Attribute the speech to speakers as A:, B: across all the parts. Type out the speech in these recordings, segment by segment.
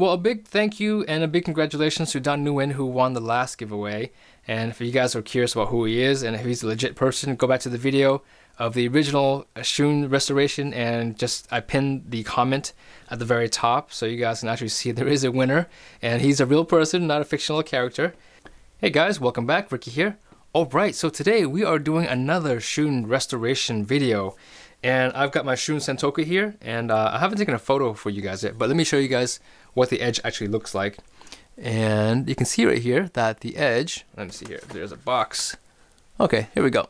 A: Well, a big thank you and a big congratulations to Don Nguyen who won the last giveaway. And if you guys are curious about who he is and if he's a legit person, go back to the video of the original Shun restoration and I pinned the comment at the very top so you guys can actually see there is a winner and he's a real person, not a fictional character. Hey guys, welcome back, Ricky here. Alright, so today we are doing another Shun restoration video. And I've got my Shun Sentoku here, and I haven't taken a photo for you guys yet, but let me show you guys what the edge actually looks like. And you can see right here that the edge, let me see here, there's a box. Okay, here we go.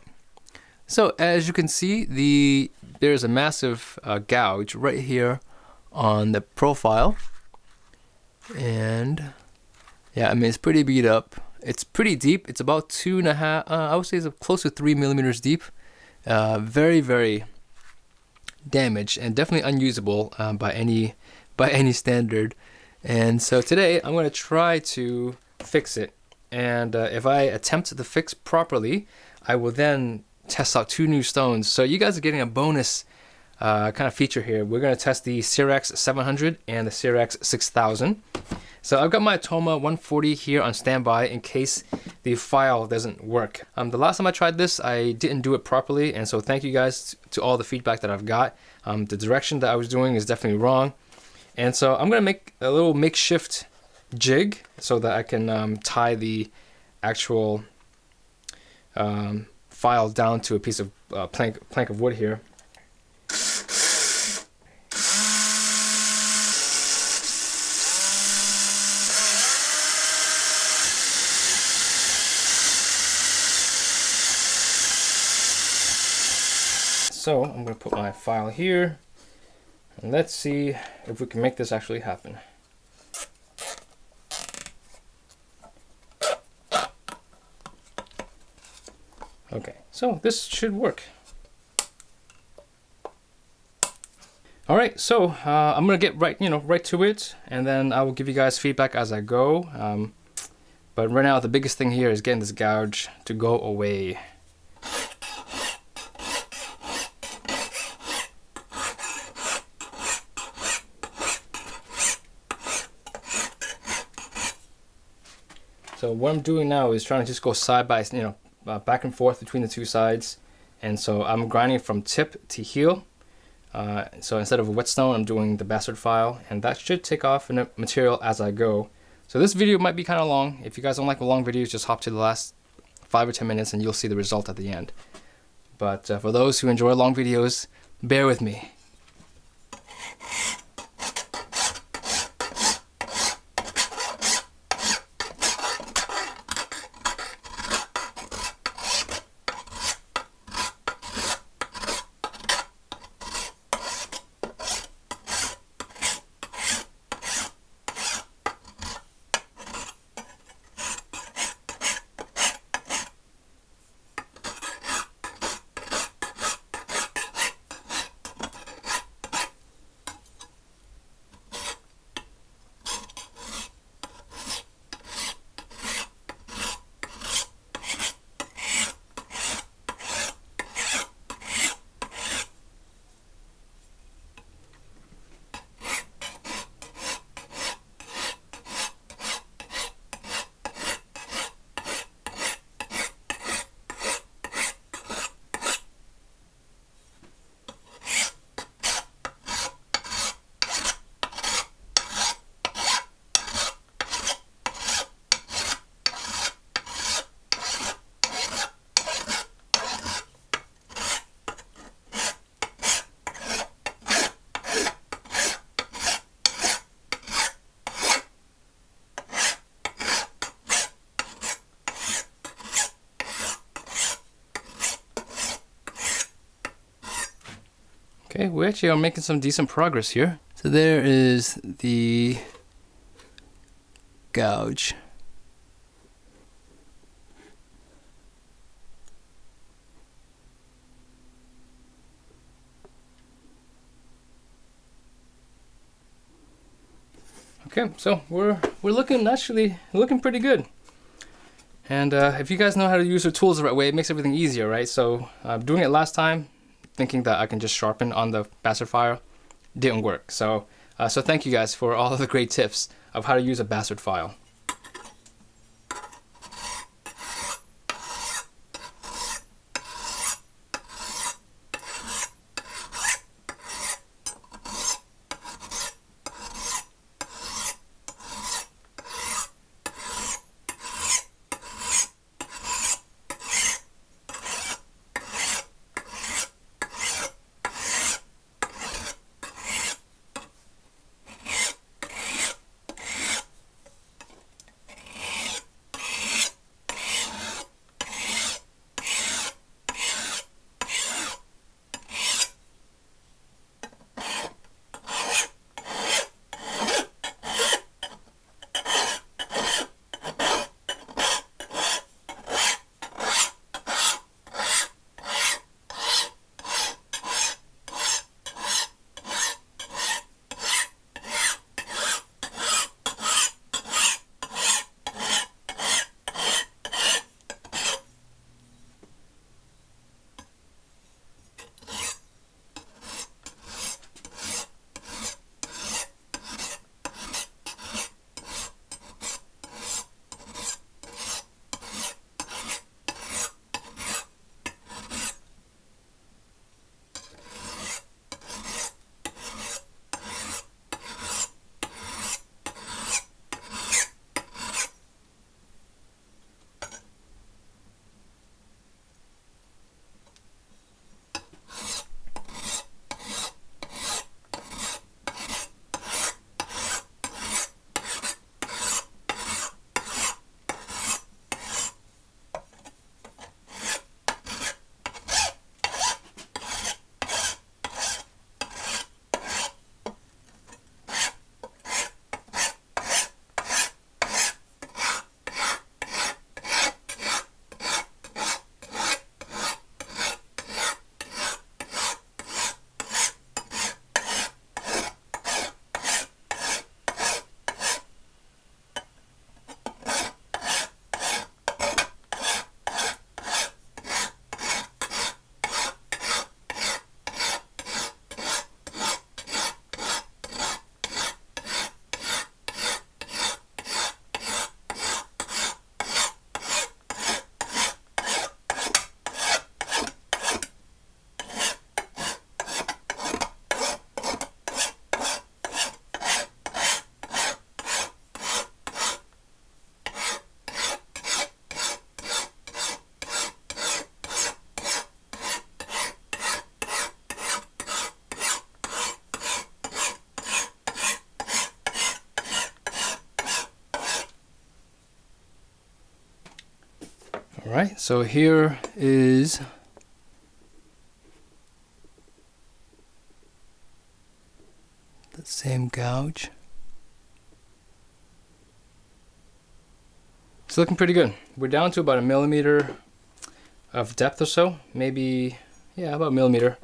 A: So as you can see, there's a massive gouge right here on the profile. And yeah, I mean, it's pretty beat up. It's pretty deep. It's about 2.5, I would say it's close to 3 millimeters deep. Very, very damaged and definitely unusable by any standard. And so today I'm going to try to fix it, and if I attempt the fix properly, I will then test out 2 new stones. So you guys are getting a bonus kind of feature here. We're going to test the Cyrax 700 and the Cyrax 6000. So I've got my Toma 140 here on standby in case the file doesn't work. The last time I tried this, I didn't do it properly, and so thank you guys to all the feedback that I've got. The direction that I was doing is definitely wrong. And so I'm gonna make a little makeshift jig so that I can tie the actual file down to a piece of plank of wood here. So I'm going to put my file here, and let's see if we can make this actually happen. Okay, so this should work. All right, so I'm going to get right to it, and then I will give you guys feedback as I go. But right now, the biggest thing here is getting this gouge to go away. So what I'm doing now is trying to just go side by, back and forth between the 2 sides. And so I'm grinding from tip to heel. So instead of a whetstone, I'm doing the bastard file, and that should take off in material as I go. So this video might be kind of long. If you guys don't like long videos, just hop to the last 5 or 10 minutes and you'll see the result at the end. But for those who enjoy long videos, bear with me. Okay, we actually are making some decent progress here. So there is the gouge. Okay, so we're looking pretty good. And if you guys know how to use your tools the right way, it makes everything easier, right? So doing it last time, thinking that I can just sharpen on the bastard file, didn't work. So thank you guys for all of the great tips of how to use a bastard file. Alright, so here is the same gouge. It's looking pretty good. We're down to about 1 millimeter of depth or so. Maybe, yeah, about 1 millimeter.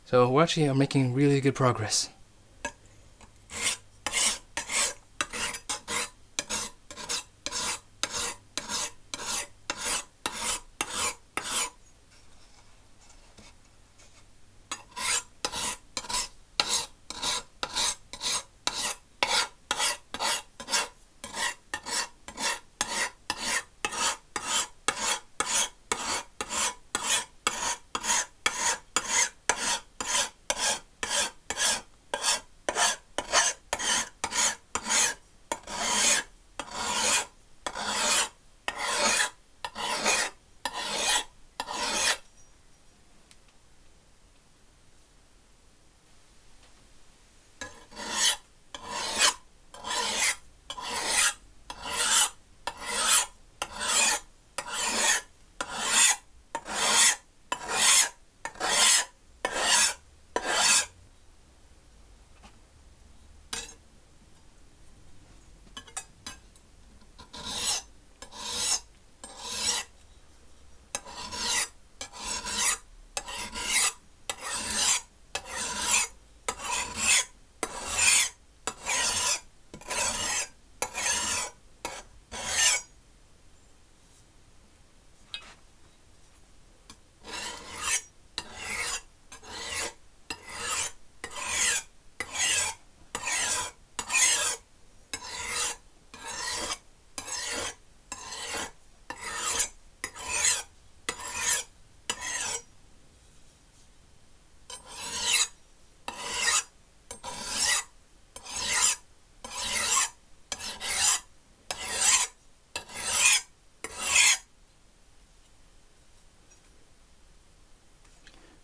A: So we're actually making really good progress.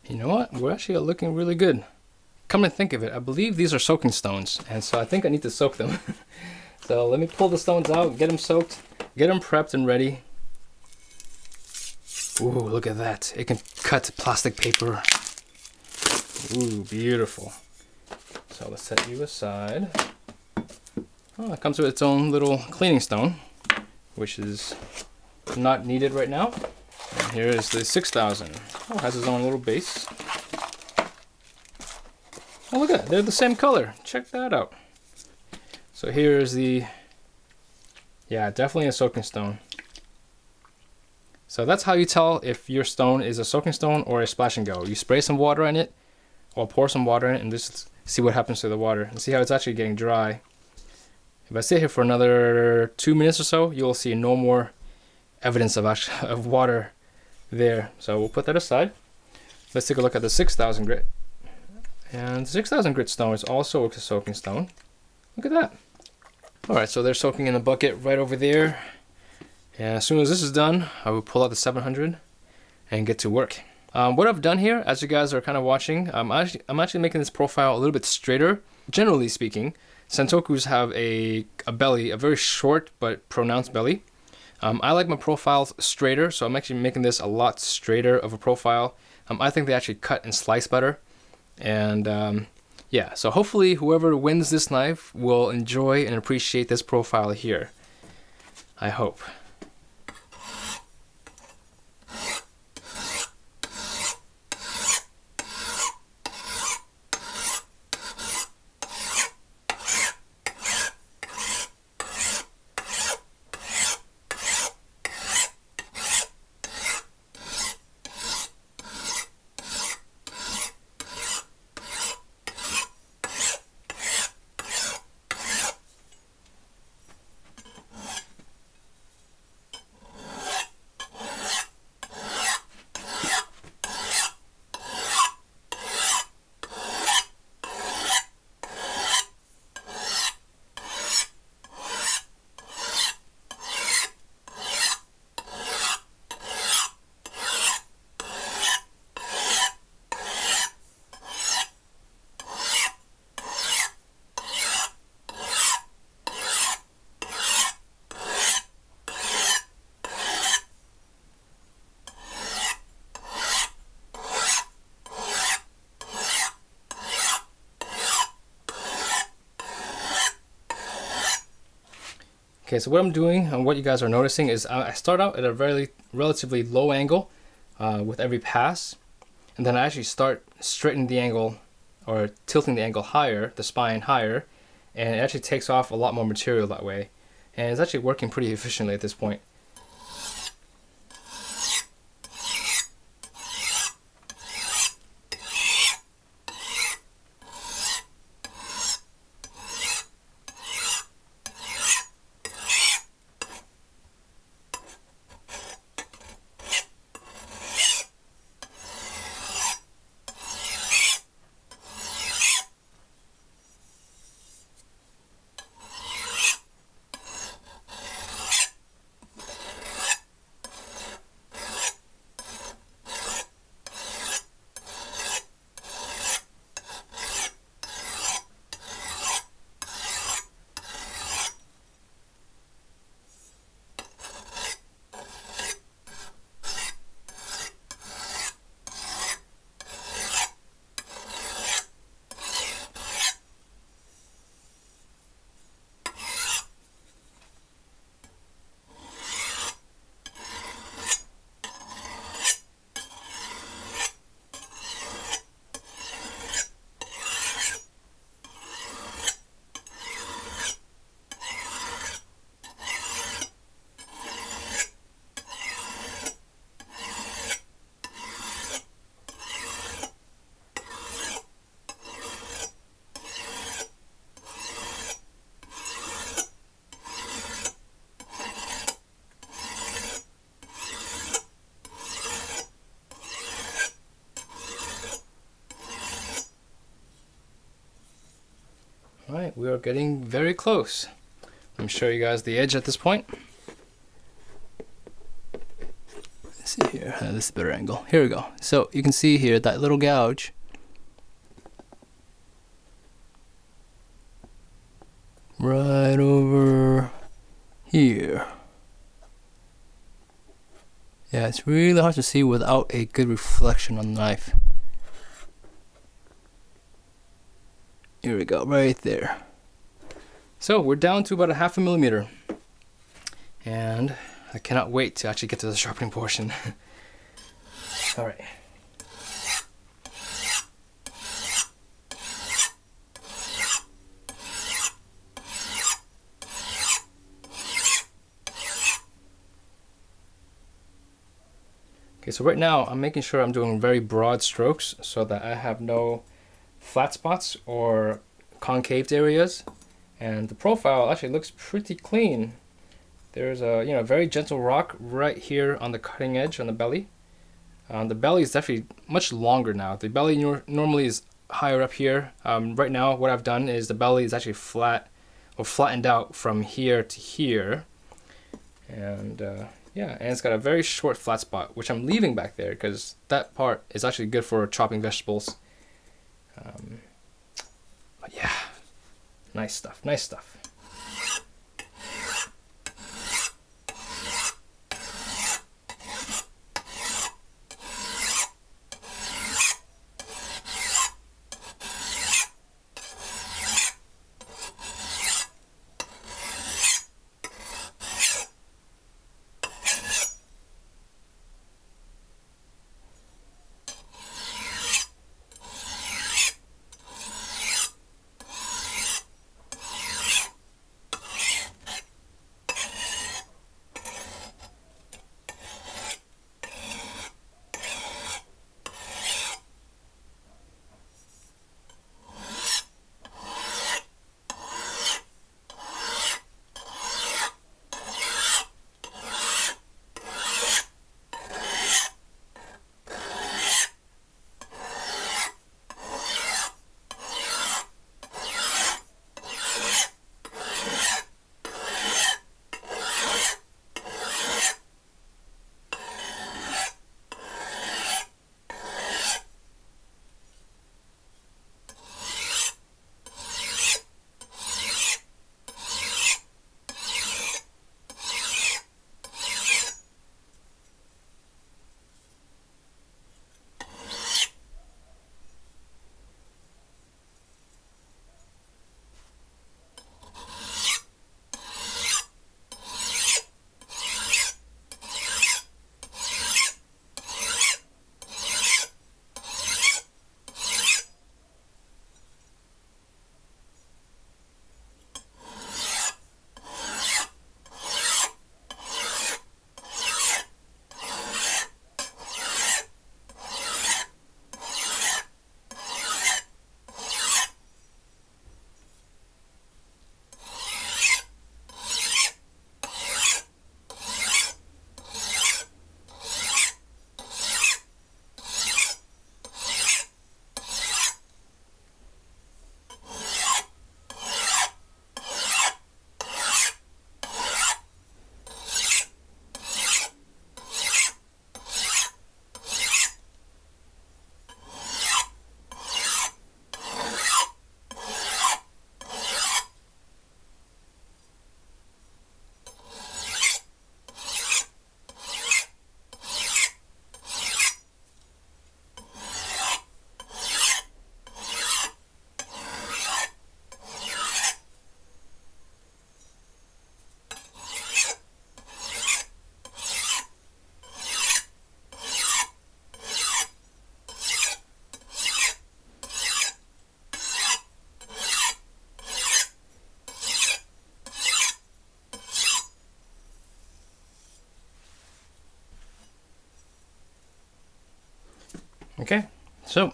A: You know what? We're actually looking really good. Come to think of it, I believe these are soaking stones, and so I think I need to soak them. So let me pull the stones out, get them soaked, get them prepped and ready. Ooh, look at that. It can cut plastic paper. Ooh, beautiful. So let's set you aside. Oh, it comes with its own little cleaning stone, which is not needed right now. And here is the 6000. Oh, it has its own little base. Oh, look at that. They're the same color. Check that out. So here's the, yeah, definitely a soaking stone. So that's how you tell if your stone is a soaking stone or a splash and go. You spray some water in it, or pour some water in it, and just see what happens to the water. And see how it's actually getting dry. If I sit here for another 2 minutes or so, you'll see no more evidence of water there. So we'll put that aside. Let's take a look at the 6000 grit. And 6000 grit stone is also a soaking stone. Look at that. Alright, so they're soaking in the bucket right over there. And as soon as this is done, I will pull out the 700 and get to work. What I've done here, as you guys are kind of watching, I'm actually making this profile a little bit straighter. Generally speaking, Sentokus have a belly, a very short but pronounced belly. I like my profiles straighter, so I'm actually making this a lot straighter of a profile. I think they actually cut and slice better. And yeah, so hopefully whoever wins this knife will enjoy and appreciate this profile here. I hope. Okay, so what I'm doing and what you guys are noticing is I start out at a relatively low angle with every pass, and then I actually start straightening the angle or tilting the angle higher, the spine higher, and it actually takes off a lot more material that way. And it's actually working pretty efficiently at this point. Alright, we are getting very close. Let me show you guys the edge at this point. Let's see here. This is a better angle. Here we go. So you can see here that little gouge. Right over here. Yeah, it's really hard to see without a good reflection on the knife. Here we go, right there. So we're down to about a 0.5 millimeter. And I cannot wait to actually get to the sharpening portion. All right. Okay, so right now I'm making sure I'm doing very broad strokes so that I have no flat spots or concaved areas. And the profile actually looks pretty clean. There's a very gentle rock right here on the cutting edge on the belly. The belly is definitely much longer now. The belly normally is higher up here. Right now what I've done is the belly is actually flat or flattened out from here to here. And yeah, and it's got a very short flat spot, which I'm leaving back there because that part is actually good for chopping vegetables. But yeah, nice stuff, nice stuff. Okay, so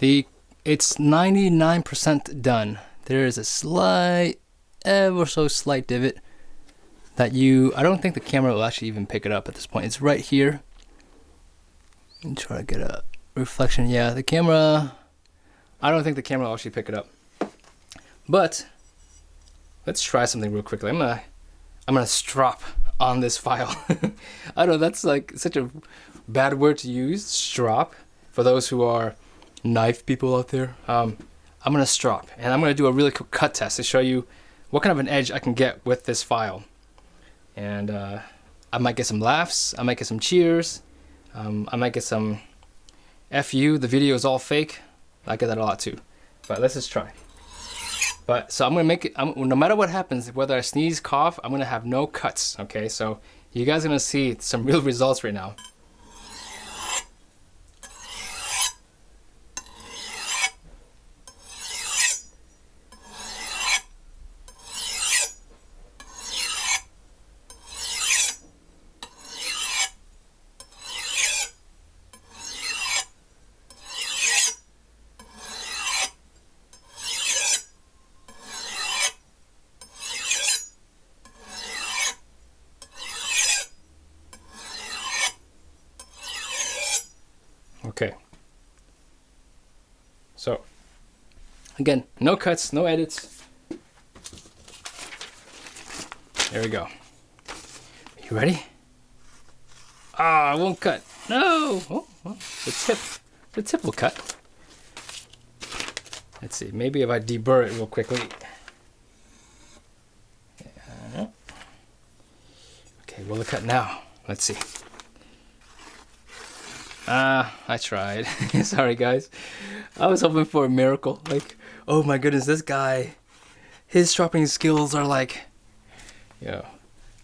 A: it's 99% done. There is a slight, ever so slight divot that I don't think the camera will actually even pick it up at this point. It's right here. Let me try to get a reflection. Yeah, the camera, I don't think the camera will actually pick it up. But let's try something real quickly. I'm gonna strop on this file. I don't know, that's like such a bad word to use, strop, for those who are knife people out there. I'm gonna strop, and I'm gonna do a really quick cut test to show you what kind of an edge I can get with this file. And I might get some laughs, I might get some cheers, I might get some FU, the video is all fake. I get that a lot too. But let's just try. But so I'm gonna make it, no matter what happens, whether I sneeze, cough, I'm gonna have no cuts, okay? So you guys are gonna see some real results right now. Okay. So, again, no cuts, no edits. There we go. You ready? Ah, I won't cut. No! Oh, well, the tip will cut. Let's see, maybe if I deburr it real quickly. Yeah. Okay, will it cut now? Let's see. I tried. Sorry, guys. I was hoping for a miracle. Like, oh my goodness, this guy, his sharpening skills are like, you know,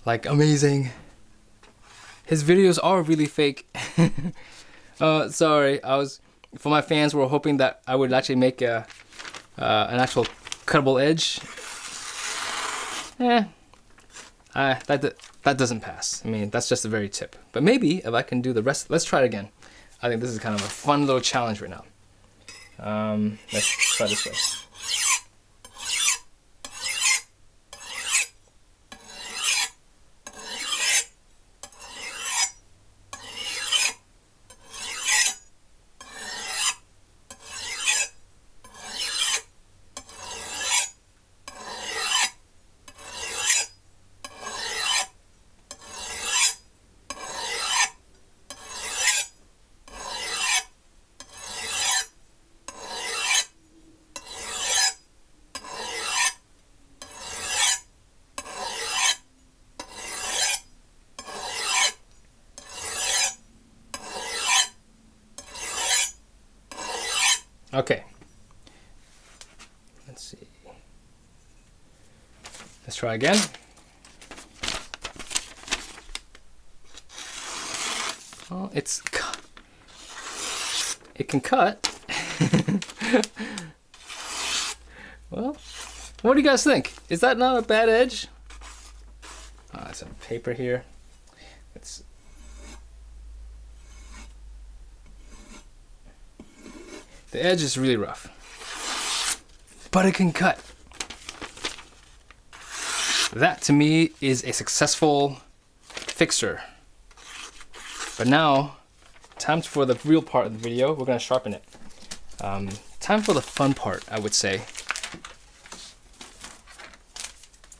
A: like amazing. His videos are really fake. Sorry, for my fans who were hoping that I would actually make an actual cuttable edge. That doesn't pass. I mean, that's just the very tip. But maybe if I can do the rest, let's try it again. I think this is kind of a fun little challenge right now. Let's try this way. Okay. Let's see. Let's try again. Oh, it can cut. Well, what do you guys think? Is that not a bad edge? Some paper here. The edge is really rough, but it can cut. That to me is a successful fixer. But now, time for the real part of the video. We're gonna sharpen it. Time for the fun part, I would say.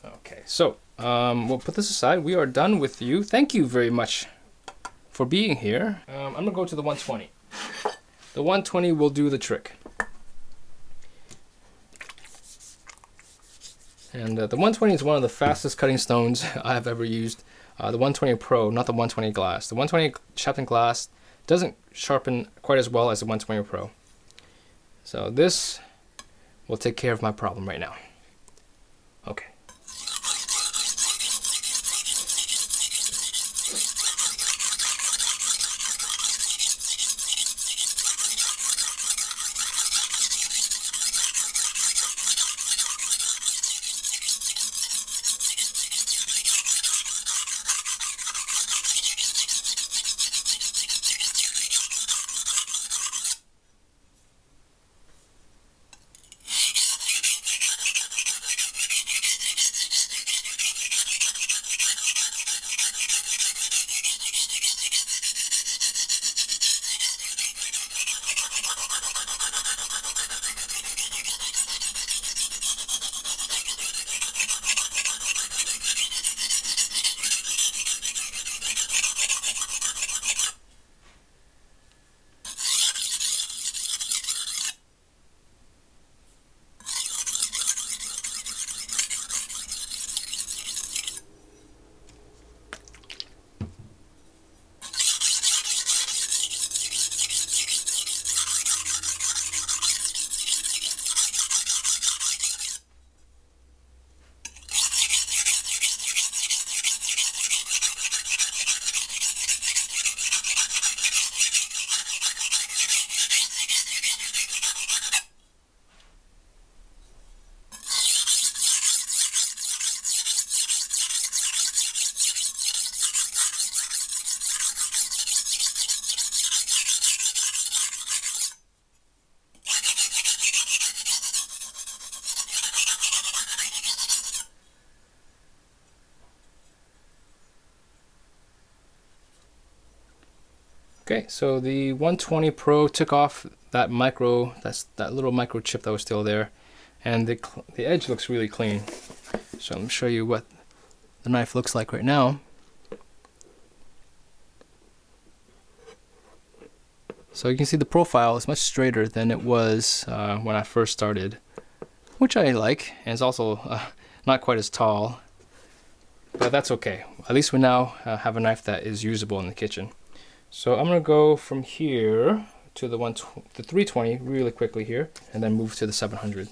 A: Okay, so we'll put this aside. We are done with you. Thank you very much for being here. I'm gonna go to the 120. The 120 will do the trick. And the 120 is one of the fastest cutting stones I have ever used. The 120 Pro, not the 120 Glass. The 120 sharpened glass doesn't sharpen quite as well as the 120 Pro. So this will take care of my problem right now. Okay. Okay, so the 120 Pro took off that little microchip that was still there, and the edge looks really clean. So let me show you what the knife looks like right now. So you can see the profile is much straighter than it was when I first started, which I like, and it's also not quite as tall, but that's okay. At least we now have a knife that is usable in the kitchen. So I'm gonna go from here to the 320 really quickly here, and then move to the 700.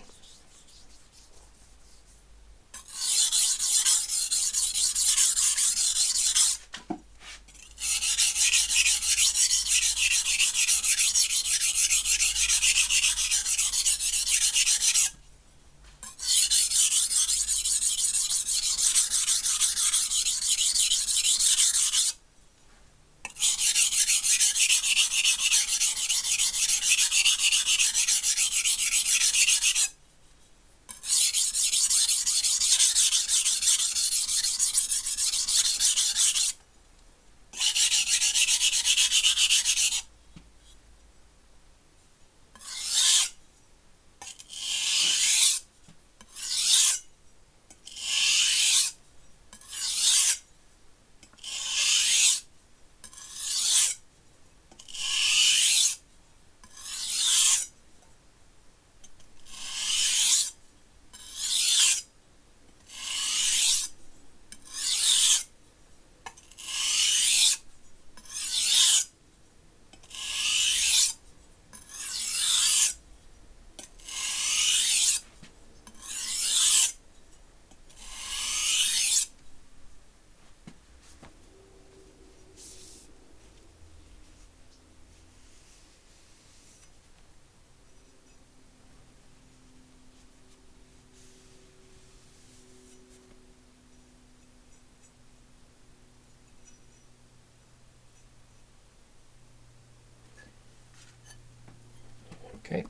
A: Okay.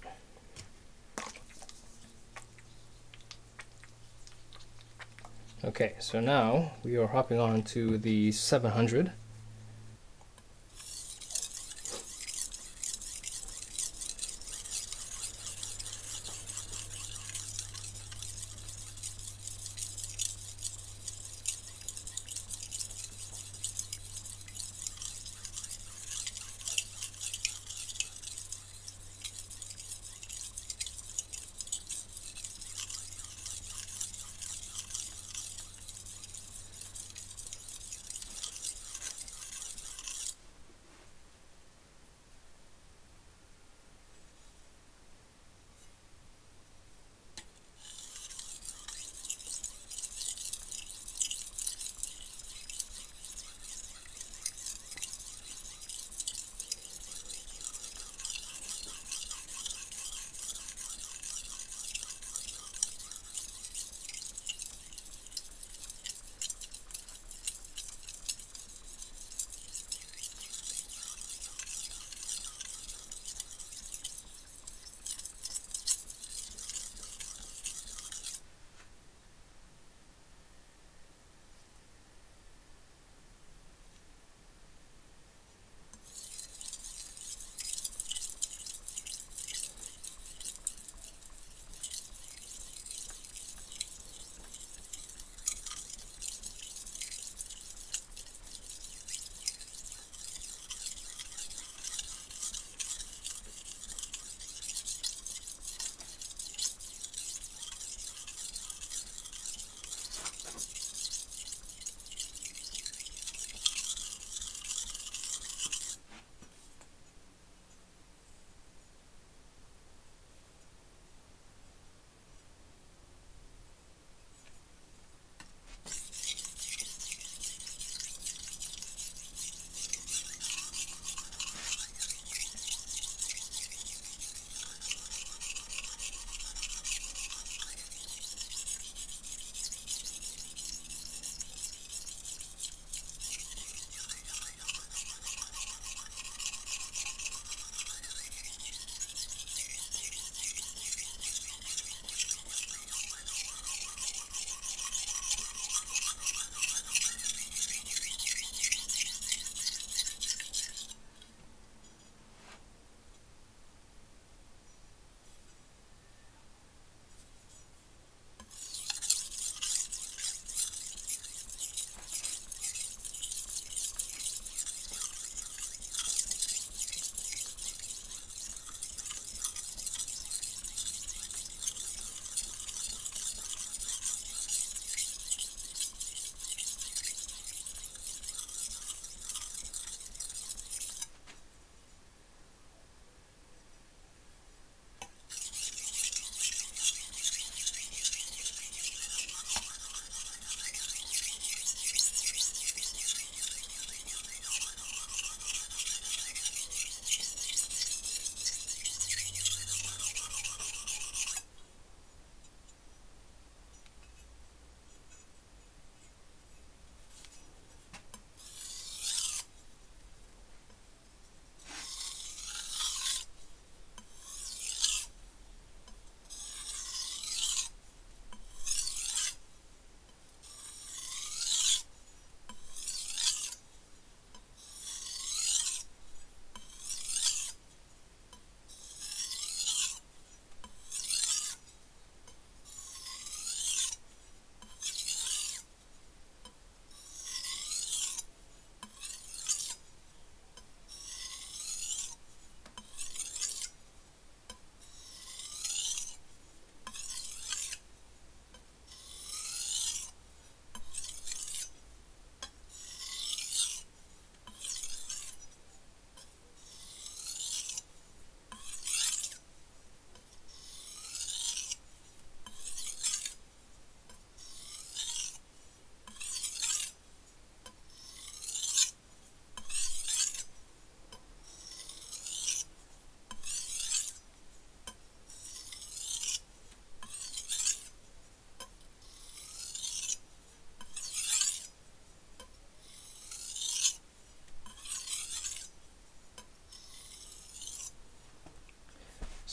A: Okay, so now we are hopping on to the 700.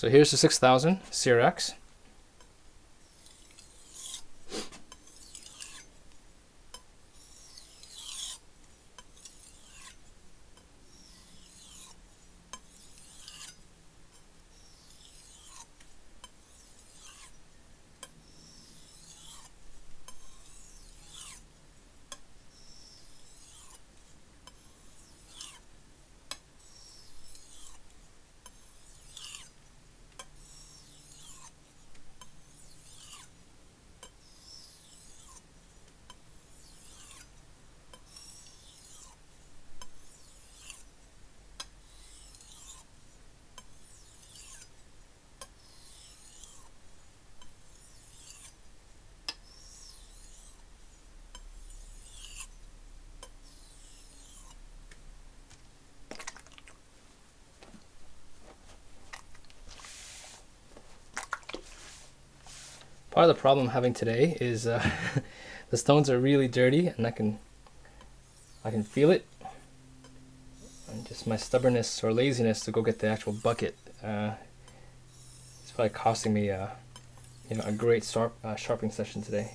A: So here's the 6000 Cyrax. Part of the problem I'm having today is the stones are really dirty, and I can feel it. And just my stubbornness or laziness to go get the actual bucket. It's probably costing me a great sharpening session today.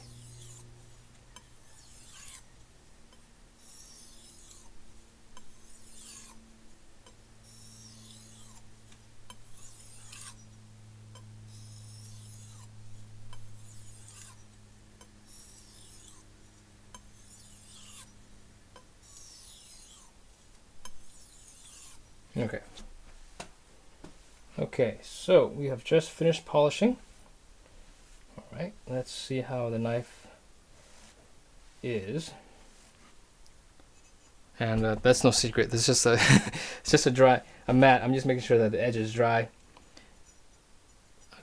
A: Okay. Okay, so we have just finished polishing. All right, let's see how the knife is. And that's no secret. This is just a it's just a matte. I'm just making sure that the edge is dry.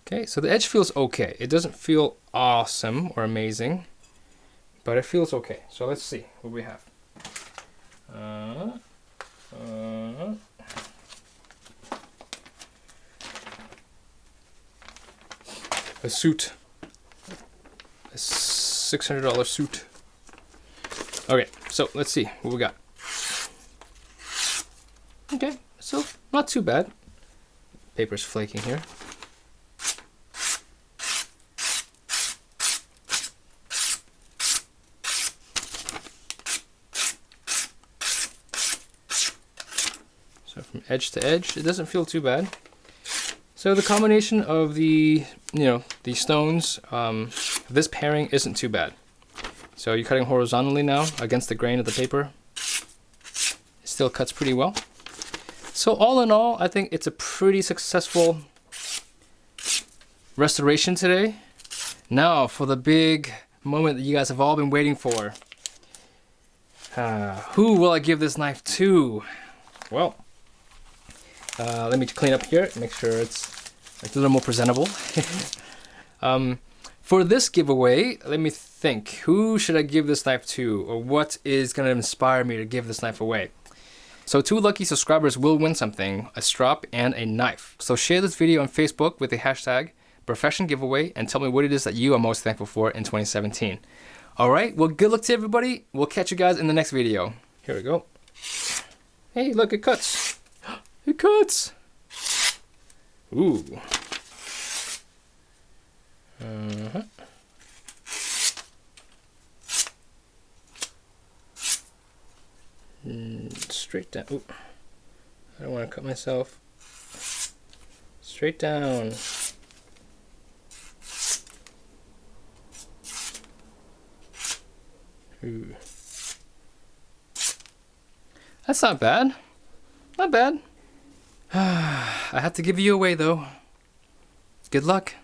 A: Okay, so the edge feels okay. It doesn't feel awesome or amazing, but it feels okay. So let's see what we have. A suit. A $600 suit. Okay, so let's see what we got. Okay, so not too bad. Paper's flaking here. So from edge to edge, it doesn't feel too bad. So the combination of the stones, this pairing isn't too bad. So you're cutting horizontally now against the grain of the paper. It still cuts pretty well. So all in all, I think it's a pretty successful restoration today. Now for the big moment that you guys have all been waiting for. Who will I give this knife to? Well, let me clean up here, make sure it's a little more presentable. For this giveaway, let me think. Who should I give this knife to? Or what is going to inspire me to give this knife away? So 2 lucky subscribers will win something, a strap and a knife. So share this video on Facebook with the hashtag Profession Giveaway and tell me what it is that you are most thankful for in 2017. Alright, well good luck to everybody. We'll catch you guys in the next video. Here we go. Hey, look, it cuts. It cuts. Ooh. Straight down. Ooh. I don't want to cut myself. Straight down. Ooh. That's not bad. Not bad. I have to give you away though. Good luck.